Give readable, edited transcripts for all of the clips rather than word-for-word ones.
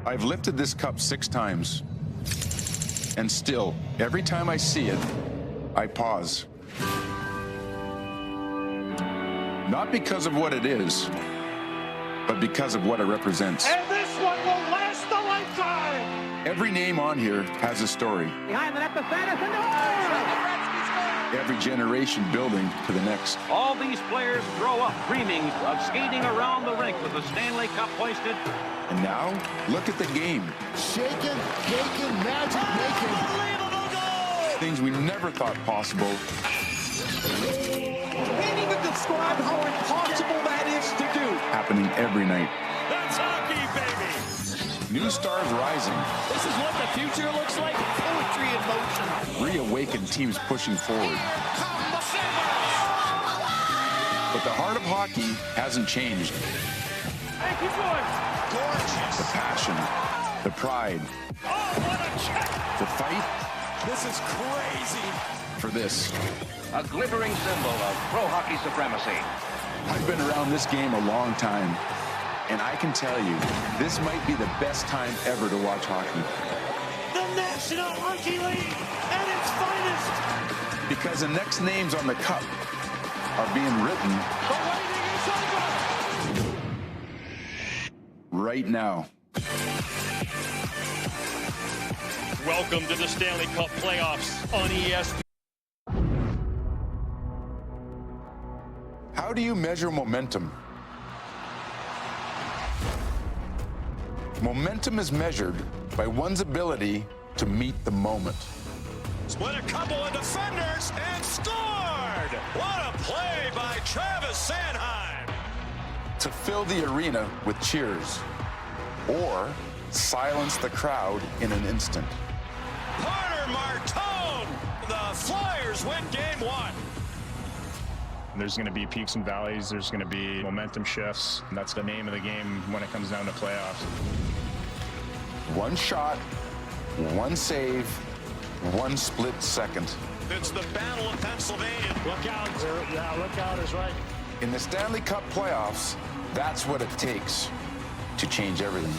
I've lifted this cup 6 times, and still, every time I see it, I pause. Not because of what it is, but because of what it represents. And this one will last a lifetime! Every name on here has a story. Behind the net, the Sanderson. Every generation building to the next. All these players grow up dreaming of skating around the rink with the Stanley Cup hoisted. And now, look at the game. Shaking, baking, magic making. Unbelievable goal! Things we never thought possible. Can't even describe how impossible that is to do. Happening every night. That's hockey, baby! New stars rising. This is what the future looks like. Poetry in motion. Reawakened teams pushing forward. But the heart of hockey hasn't changed. Thank you, boys. Gorgeous. The passion, the pride, Oh, what a check! the fight This is crazy. for this. A glittering symbol of pro hockey supremacy. I've been around this game a long time, and I can tell you, this might be the best time ever to watch hockey. The National Hockey League at its finest. Because the next names on the cup are being written The waiting is over. right now. Welcome to the Stanley Cup playoffs on ESPN. How do you measure momentum? Momentum is measured by one's ability to meet the moment. Split a couple of defenders and scored! What a play by Travis Sanheim! To fill the arena with cheers, or silence the crowd in an instant. Carter Martone! The Flyers win game 1. There's going to be peaks and valleys. There's going to be momentum shifts. And that's the name of the game when it comes down to playoffs. One shot, one save, one split second. It's the Battle of Pennsylvania. Look out. Yeah, look out is right. In the Stanley Cup playoffs, that's what it takes to change everything.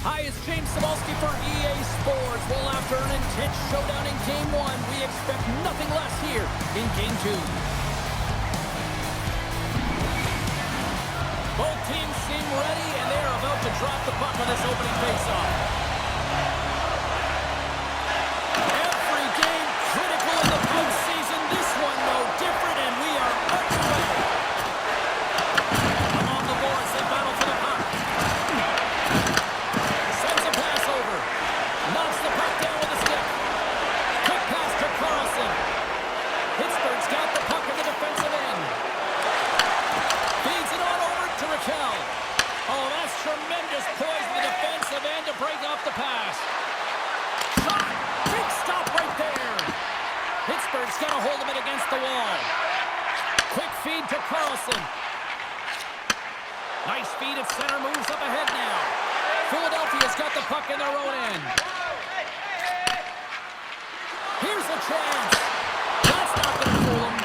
Hi, it's James Cebulski for EA Sports. Well, after an intense showdown in Game 1, we expect nothing less here in Game 2. Both teams seem ready, and they are about to drop the puck on this opening faceoff. Every game critical in the postseason. This one no different, and we are underway. Along the boards, they battle for the puck. Sends a pass over. Knocks the puck down with a stick. Quick pass to Carlson. Pittsburgh's got the puck in the defensive end. Feeds it on over to Raquel. Oh, that's tremendous poise in the defensive end to break off the pass. Shot. Big stop right there. Pittsburgh's got to hold him in against the wall. Quick feed to Carlson. Nice feed at center. Moves up ahead now. Philadelphia's got the puck in their own end. Here's a chance. That's not going to fool him.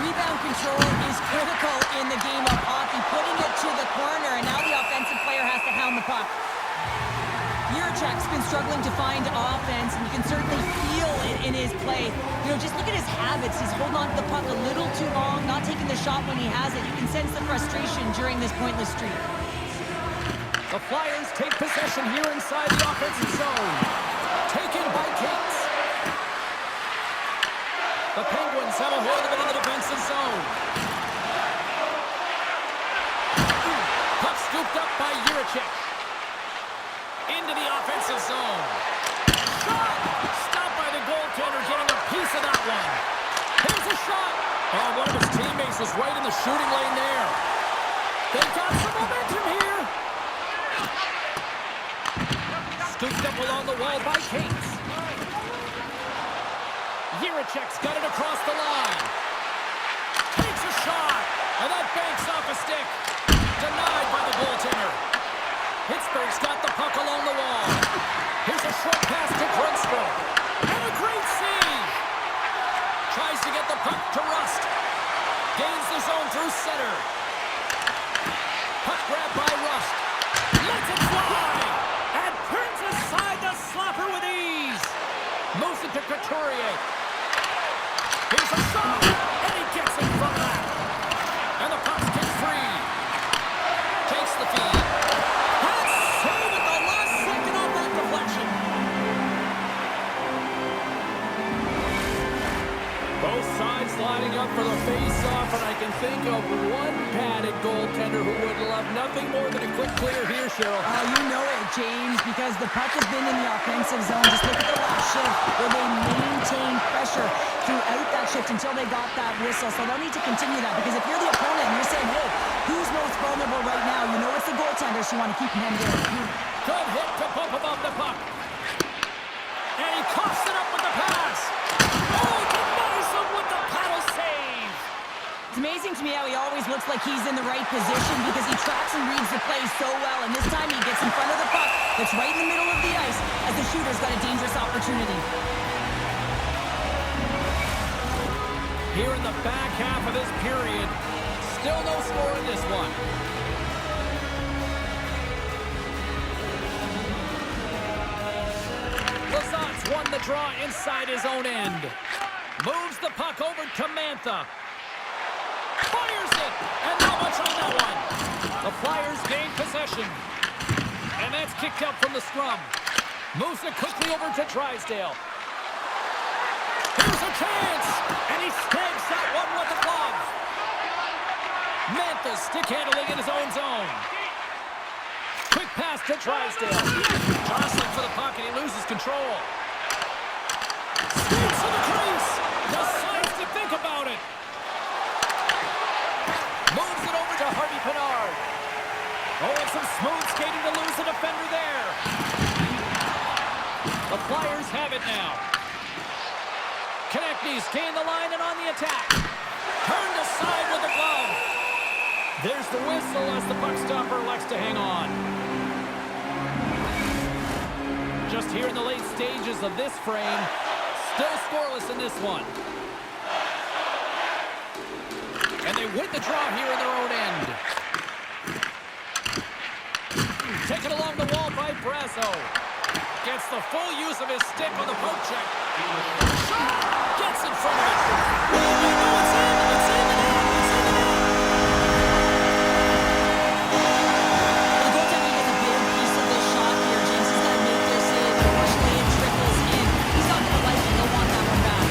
Rebound control is critical in the game of hockey. Putting it to the corner, and now the offensive player has to hound the puck. Jiricek's been struggling to find offense, and you can certainly feel it in his play. You know, just look at his habits. He's holding on to the puck a little too long, not taking the shot when he has it. You can sense the frustration during this pointless streak. The Flyers take possession here inside the offensive zone. Taken by Cates. The Penguins have a hold of it in the defensive zone. Puck scooped up by Jiricek. Into the offensive zone. Shot! Stopped by the goaltender, getting a piece of that one. Here's a shot. And one of his teammates was right in the shooting lane there. They've got some momentum here. Scooped up along the wall by Cates. Jiricek's got it across the line. Takes a shot. And that banks off a stick. Denied by the goaltender. Pittsburgh's got the puck along the wall. Here's a short pass to Grundstrom. And a great save. Tries to get the puck to Rust. Gains the zone through center. Puck grab by Rust. Lets it fly. And turns aside the slapper with ease. Moves it to Couturier. Here's a shot. And he gets in front of that. And the puck's kicked free. Takes the feed. And save at the last second on that deflection. Both sides lining up for the face-off, and I can think of one padded goaltender who would love nothing more than a quick clear here, Cheryl. Oh, you know it, James, because the puck has been in the offensive zone. Just look at the last shift where they maintained pressure throughout that shift until they got that whistle. So they'll need to continue that, because if you're the opponent and you're saying, hey, who's most vulnerable right now? You know it's the goaltender, so you want to keep him in. Good hit to bump above the puck. And he coughs it up with the pass. Oh, denies him with the paddle save. It's amazing to me how he always looks like he's in the right position because he tracks and reads the play so well. And this time he gets in front of the puck that's right in the middle of the ice as the shooter's got a dangerous opportunity. Here in the back half of this period, still no score in this one. Lazat's won the draw inside his own end. Moves the puck over to Mantha. Fires it! And not much on that one. The Flyers gain possession. And that's kicked out from the scrum. Moves it quickly over to Drysdale. Here's a chance! And he snags that one with the glove. Mantha stick handling in his own zone. Quick pass to Drysdale. Jostling for the puck and he loses control. Skates to the crease. Decides to think about it. Moves it over to Harvey Pinard. Oh, and some smooth skating to lose the defender there. The Flyers have it now. Konechny's gained the line and on the attack. Turned aside with the glove. There's the whistle as the puck stopper elects to hang on. Just here in the late stages of this frame, still scoreless in this one. And they win the draw here in their own end. Taken along the wall by Brazo. Gets the full use of his stick on the poke check. Shot! Gets in front of it. It's in! It's in the net! It's in the net! The goaltender gets a big piece of this shot here. James is going to make this in. Unfortunately, it trickles in. He's not going to like it. He'll want that one back.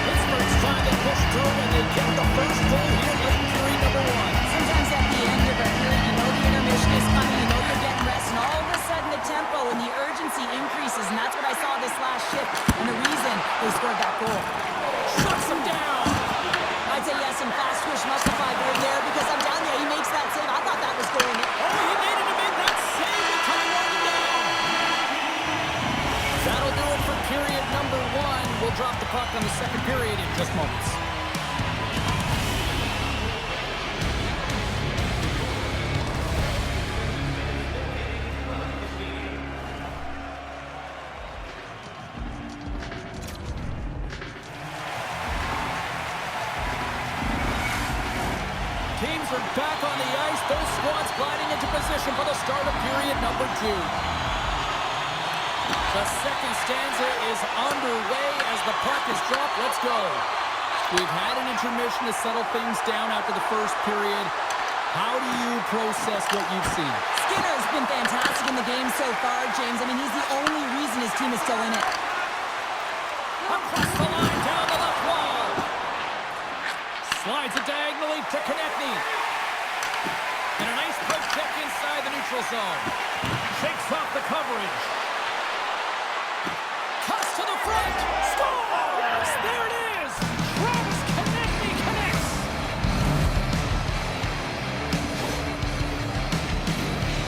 Pittsburgh's trying to push through and they get the first goal here late in period number one. Sometimes at the end of a period, you know the intermission is coming, you know you're getting rest, and all of a sudden the tempo and the urgency increases, and that's what I saw this last shift, and the reason they scored that goal. Shuts him down. I'd say yes, and fast twitch Mustafi going there because I'm down there. He makes that save. I thought that was going in. Oh, he needed to make that save to tie one down. That'll do it for period number one. We'll drop the puck on the second period in just moments. Teams are back on the ice. Both squads gliding into position for the start of period number two. The second stanza is underway as the puck is dropped. Let's go. We've had an intermission to settle things down after the first period. How do you process what you've seen? Skinner's been fantastic in the game so far, James. I mean, he's the only reason his team is still in it. Across the line, down the left wall. Slides it diagonally to Konechny. And a nice poke check inside the neutral zone. Shakes off the coverage. Cuts to the front. Scores! There it is! Travis Konechny connects.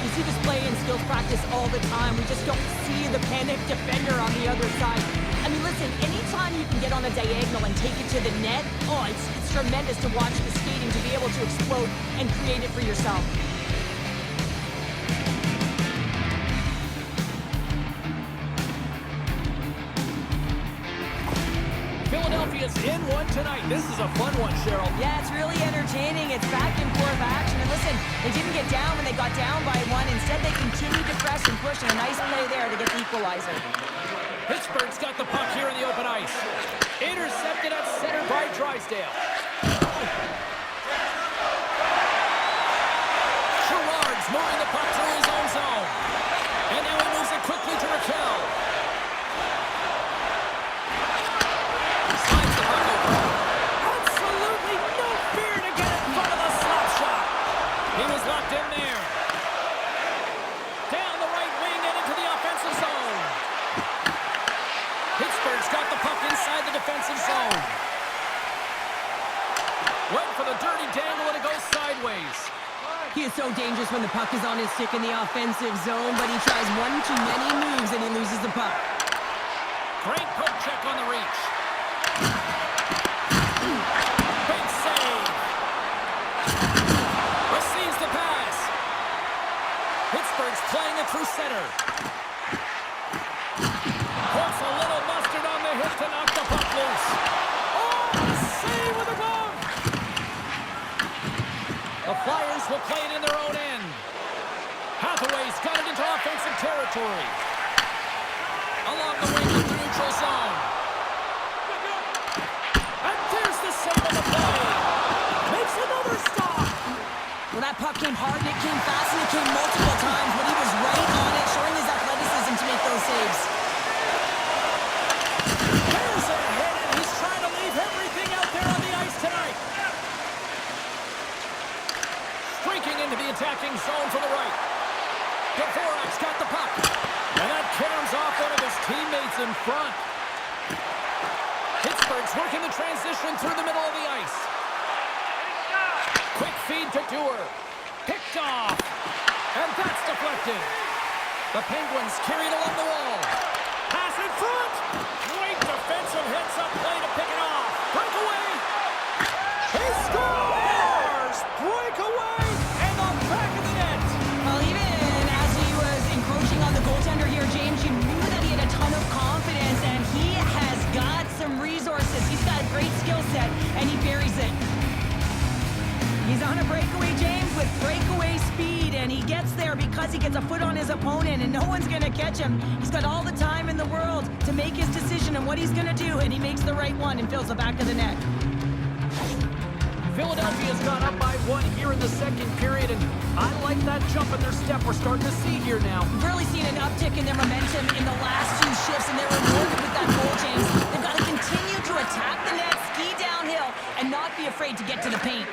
You see this play in skills practice all the time. We just don't see the panic defender on the other side. I mean, listen, anytime you can get on a diagonal and take it to the net, oh, it's tremendous to watch the skating to be able able to explode and create it for yourself. Philadelphia's in one tonight. This is a fun one, Cheryl. Yeah, it's really entertaining. It's back and forth action. And listen, they didn't get down when they got down by one. Instead, they continued to press and push, and a nice play there to get the equalizer. Pittsburgh's got the puck here in the open ice. Intercepted at center by Drysdale. Gerard's moving the puck through his own zone. And now he moves it quickly to Raquel. Slides the puck over. Absolutely no fear to get in front of the slap shot. He was locked in there. Down the right wing and into the offensive zone. Pittsburgh's got the puck inside the defensive zone. Went for the dirty dangle and it goes sideways. He is so dangerous when the puck is on his stick in the offensive zone, but he tries one too many moves and he loses the puck. Great poke check on the reach. Big save. Receives the pass. Pittsburgh's playing it through center. Puts a little mustard on the hit to knock the puck loose. Oh, save with a glove. The Flyers will play it in their own end. Hathaway's got it into offensive territory. Along the wing of the neutral zone. And there's the save on the play. Makes another stop. Well, that puck came hard and it came fast and it came multiple times, but he was right on it, showing his athleticism to make those saves. There's a hit, and he's trying to leave everything out there on the ice tonight. Streaking into the attacking zone for the right. Dvorak's got the puck. And that caroms off one of his teammates in front. Pittsburgh's working the transition through the middle of the ice. Quick feed to Dewar. Picked off. And that's deflected. The Penguins carried along the wall. Pass in front. Great defensive hits up play to pick it off. Breakaway. He scores! Breakaway and the back of the net. Well, even as he was encroaching on the goaltender here, James, you knew that he had a ton of confidence, and he has got some resources. He's got a great skill set, and he buries it. He's on a breakaway, James, with breakaway speed, and he gets there because he gets a foot on his opponent, and no one's going to catch him. He's got all the time in the world to make his decision on what he's going to do, and he makes the right one and fills the back of the net. Philadelphia's gone up by one here in the second period, and I like that jump in their step we're starting to see here now. We've really seen an uptick in their momentum in the last two shifts, and they're rewarded with that goal, James. They've got to continue to attack the net, ski downhill, and not be afraid to get to the paint.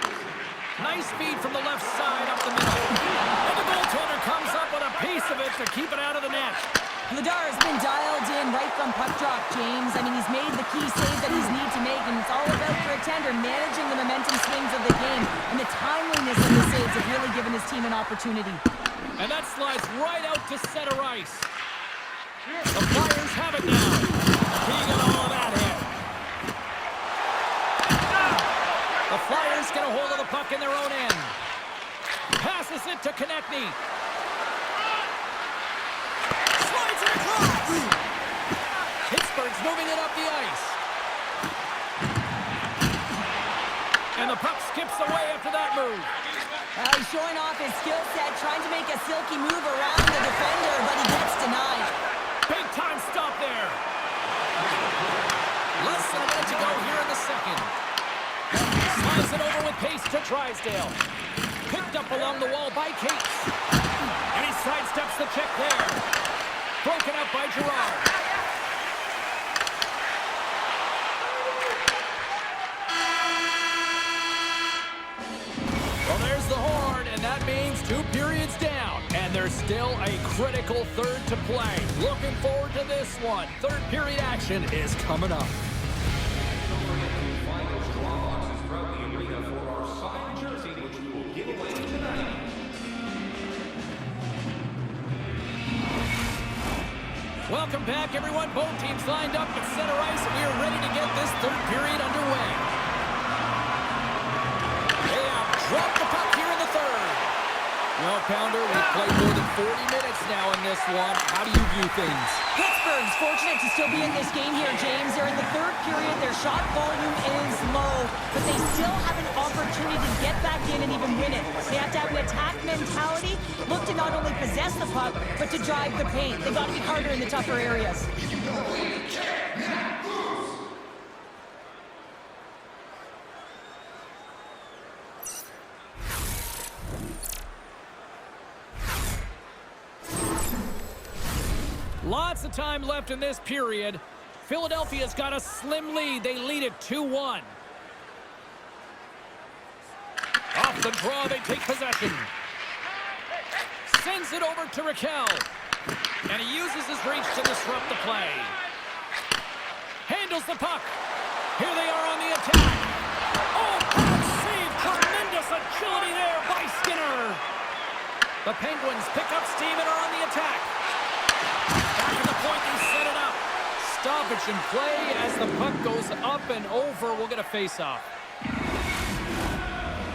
Nice feed from the left side up the middle. And the goaltender comes up with a piece of it to keep it out of the net. Vladar has been dialed in right from puck drop, James. I mean, he's made the key save that he's need to make, and it's all about for a tender managing the momentum swings of the game, and the timeliness of the saves have really given his team an opportunity. And that slides right out to center ice. The Flyers have it now. He got all of that hit. The Flyers get a hold of the puck in their own end. Passes it to Konechny. Slides it across. Pittsburgh's moving it up the ice. And the puck skips away after that move. He's showing off his skill set, trying to make a silky move around the defender, but he gets denied. Big time stop there. Less than a minute to go here in the second. Slides it over with pace to Drysdale. Picked up along the wall by Cates. And he sidesteps the check there. Broken up by Gerard. Well, there's the horn, and that means 2 periods down. And there's still a critical third to play. Looking forward to this one. Third period action is coming up. Welcome back, everyone. Both teams lined up at center ice, and we are ready to get this third period underway. They have 5-pounder. We've played more than 40 minutes now in this one. How do you view things? Pittsburgh's fortunate to still be in this game here, James. They're in the third period. Their shot volume is low, but they still have an opportunity to get back in and even win it. They have to have an attack mentality, look to not only possess the puck, but to drive the paint. They've got to be harder in the tougher areas. Lots of time left in this period. Philadelphia's got a slim lead. They lead it 2-1. Off the draw, they take possession. Sends it over to Raquel. And he uses his reach to disrupt the play. Handles the puck. Here they are on the attack. Oh, bad save. Tremendous agility there by Skinner. The Penguins pick up steam and are on the attack. Back to the point, they set it up. Stoppage in play as the puck goes up and over. We'll get a face-off.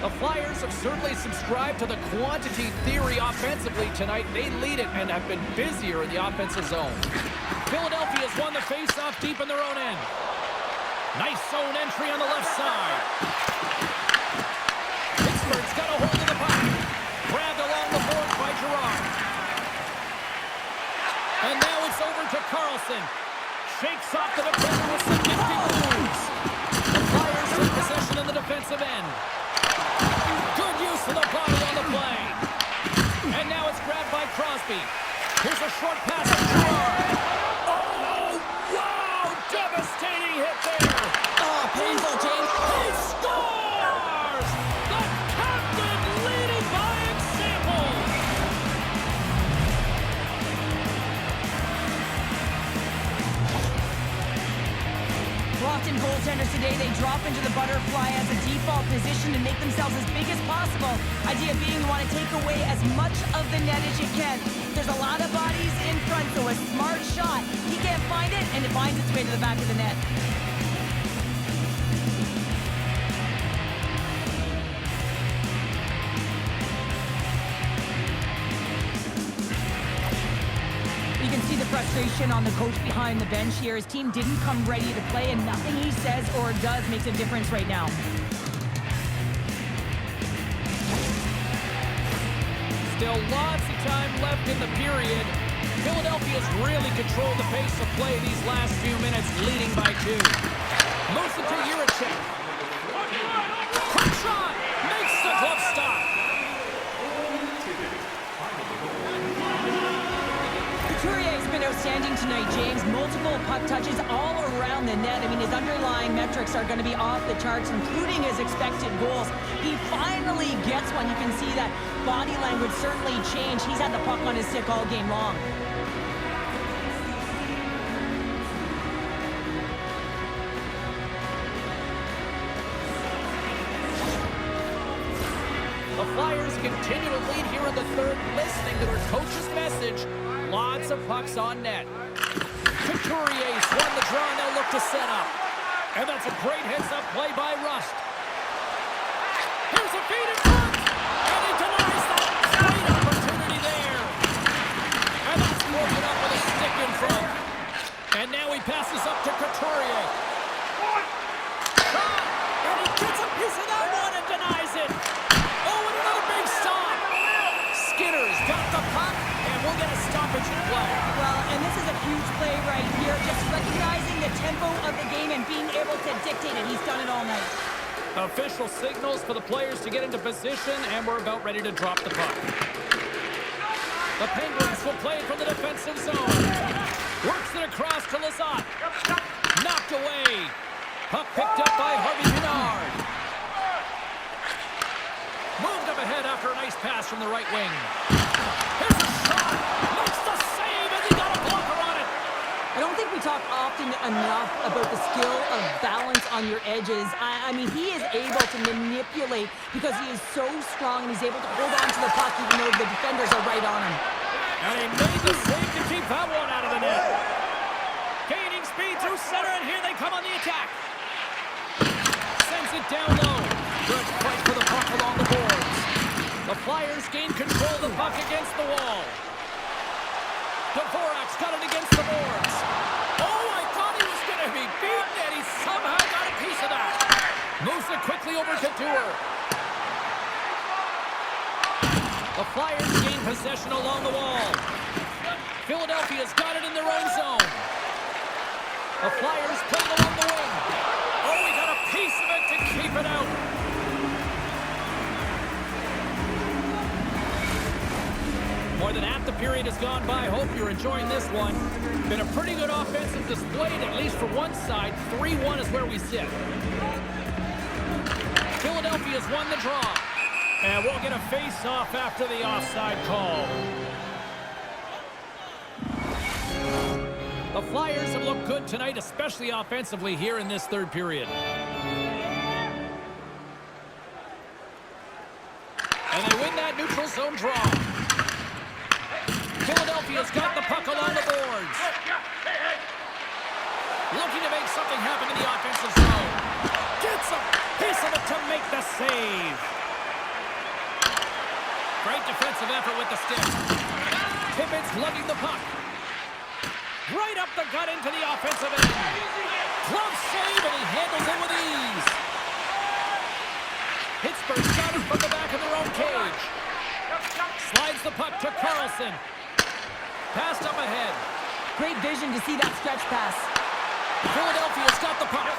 The Flyers have certainly subscribed to the quantity theory offensively tonight. They lead it and have been busier in the offensive zone. Philadelphia's won the face-off deep in their own end. Nice zone entry on the left side. Pittsburgh's got a hold of the puck. Grabbed along the boards by Gerard. And now it's over to Carlson. Shakes off the defender with some nifty moves. The Flyers take possession in the defensive end. Good use of the body on the play. And now it's grabbed by Crosby. Here's a short pass to Gerard. Oh, wow! Devastating hit there. Oh, painful, James. He scores! The captain leading by example. Often goaltenders today, they drop into the butterfly as a default position to make themselves as big as possible. Idea being you want to take away as much of the net as you can. There's a lot of bodies in front, so a smart shot. He can't find it, and it finds its way to the back of the net. You can see the frustration on the coach behind the bench here. His team didn't come ready to play, and nothing he says or does makes a difference right now. Still lots of time left in the period. Philadelphia's really controlled the pace of play these last few minutes, leading by 2. Moves it to Juracek. Quick shot! Makes the glove stop. Couturier's been outstanding tonight, James. Multiple puck touches all around the net. I mean, his underlying metrics are going to be off the charts, including his expected goals. He finally gets one. You can see that body language certainly changed. He's had the puck on his stick all game long. The Flyers continue to lead here in the third, listening to their coach's message. Lots of pucks on net. Couturier's won the draw, and they'll look to set up. And that's a great heads-up play by Rust. Here's a feed in front, and he denies that. Great opportunity there. And that's broken up with a stick in front. And now he passes up to Couturier. Shot, and he gets a piece of that one and denies it. Oh, and another big stop. Skinner's got the puck, and we'll get a stoppage in play. Well, and this is a huge play right here. Just recognizing the tempo of the game and being able to dictate it. He's done it all night. Official signals for the players to get into position, and we're about ready to drop the puck. The Penguins will play from the defensive zone. Works it across to Lizotte. Knocked away. Puck picked up by Harvey Pinard. Moved up ahead after a nice pass from the right wing. Here's a shot. Makes the save, and he got a blocker on it. I don't think we talk often enough about the skill of balance on your edges. I mean, he is able to manipulate because he is so strong, and he's able to hold on to the puck even though the defenders are right on him. And he made the save to keep that one out of the net. Gaining speed through center, and here they come on the attack. Sends it down low. Good fight for the puck along the boards. The Flyers Flyers gain control of the puck against the wall. Dvorak's got it against the boards. Oh, I thought he was going to be beaten, and he somehow got a piece of that. Moves it quickly over to Couture. The Flyers gain possession along the wall. Philadelphia's got it in their own zone. The Flyers playing along the wing. Oh, he got a piece of it to keep it out. More than half the period has gone by. Hope you're enjoying this one. Been a pretty good offensive display, at least for one side. 3-1 is where we sit. Philadelphia's won the draw. And we'll get a face-off after the offside call. The Flyers have looked good tonight, especially offensively here in this third period. And they win that neutral zone draw. Philadelphia's got the puck along the boards. Looking to make something happen in the offensive zone. Gets a piece of it to make the save. Great defensive effort with the stick. Tippett's lugging the puck. Right up the gut into the offensive end. Glove save, and he handles it with ease. Pittsburgh's got it from the back of their own cage. Slides the puck to Carlson. Passed up ahead. Great vision to see that stretch pass. Philadelphia's got the puck.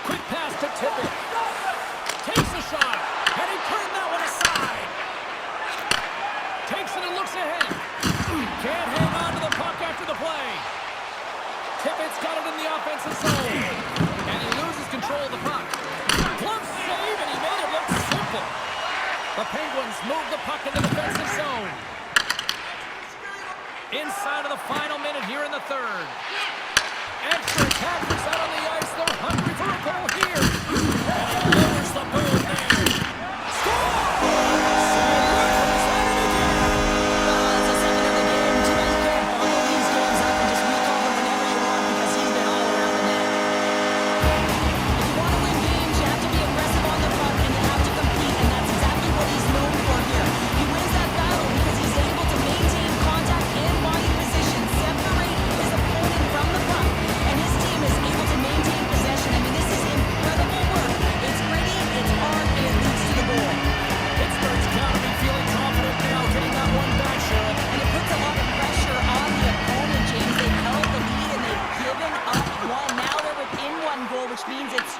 Quick pass to Tippett. Takes a shot, and he turned that one aside. Takes it and looks ahead. Can't hang on to the puck after the play. Tippett's got it in the offensive zone. And he loses control of the puck. Glove save, and he made it look simple. The Penguins move the puck into the defensive zone. Inside of the final minute here in the third. Extra attackers out on the ice. They're hungry for a goal here. And he lowers the boom there. Score!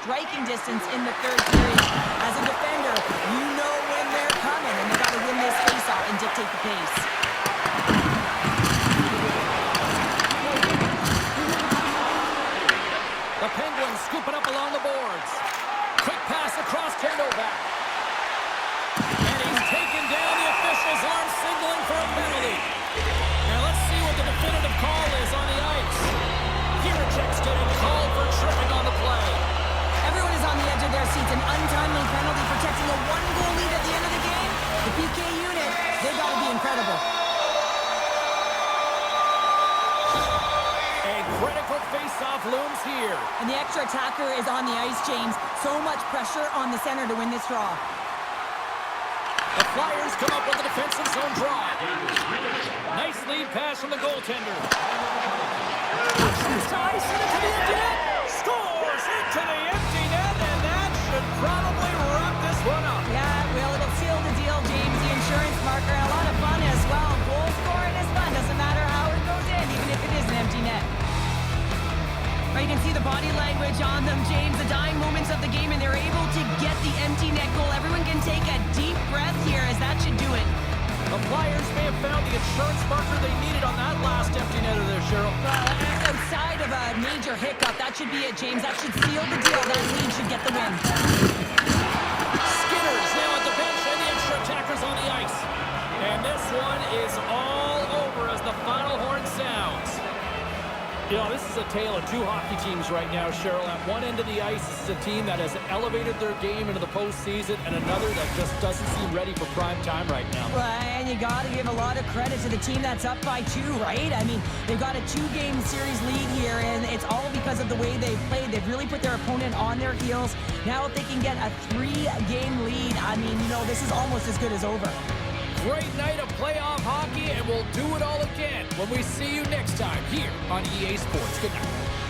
Striking distance in the third period. As a defender, you know when they're coming, and they got to win this face-off and dictate the pace. The Penguins scoop it up along the boards. Quick pass across to Novak. And he's taken down. The officials aren't signaling for a penalty. Now let's see what the definitive call is on the ice. Jiricek's getting called for tripping on the play. Everyone is on the edge of their seats. An untimely penalty protecting a one-goal lead at the end of the game. The PK unit, they've got to be incredible. A critical face-off looms here. And the extra attacker is on the ice, James. So much pressure on the center to win this draw. The Flyers come up with a defensive zone draw. Nice lead pass from the goaltender. Shoots to ice into the empty net. Scores into the empty net, and that should probably wrap this one up. Yeah, well, it'll seal the deal, James. The insurance marker, and a lot of fun as well. Goal scoring is fun. Doesn't matter how it goes in, even if it is an empty net. But you can see the body language on them, James. The dying moments of the game, and they're able to get the empty net goal. Everyone can take a deep breath here, as that should do it. The Flyers may have found the insurance marker they needed on that last empty netter there, Cheryl. Outside of a major hiccup, that should be it, James. That should seal the deal. That lead should get the win. Skinner's now at the bench, and the extra attackers on the ice. And this one is all over as the final horn sounds. You know, this is a tale of two hockey teams right now, Cheryl. At one end of the ice, this is a team that has elevated their game into the postseason, and another that just doesn't seem ready for prime time right now. Well, and you got to give a lot of credit to the team that's up by 2, right? I mean, they've got a 2-game series lead here, and it's all because of the way they've played. They've really put their opponent on their heels. Now if they can get a 3-game lead, I mean, you know, this is almost as good as over. great night of playoff hockey, and we'll do it all again when we see you next time here on EA Sports. Good night.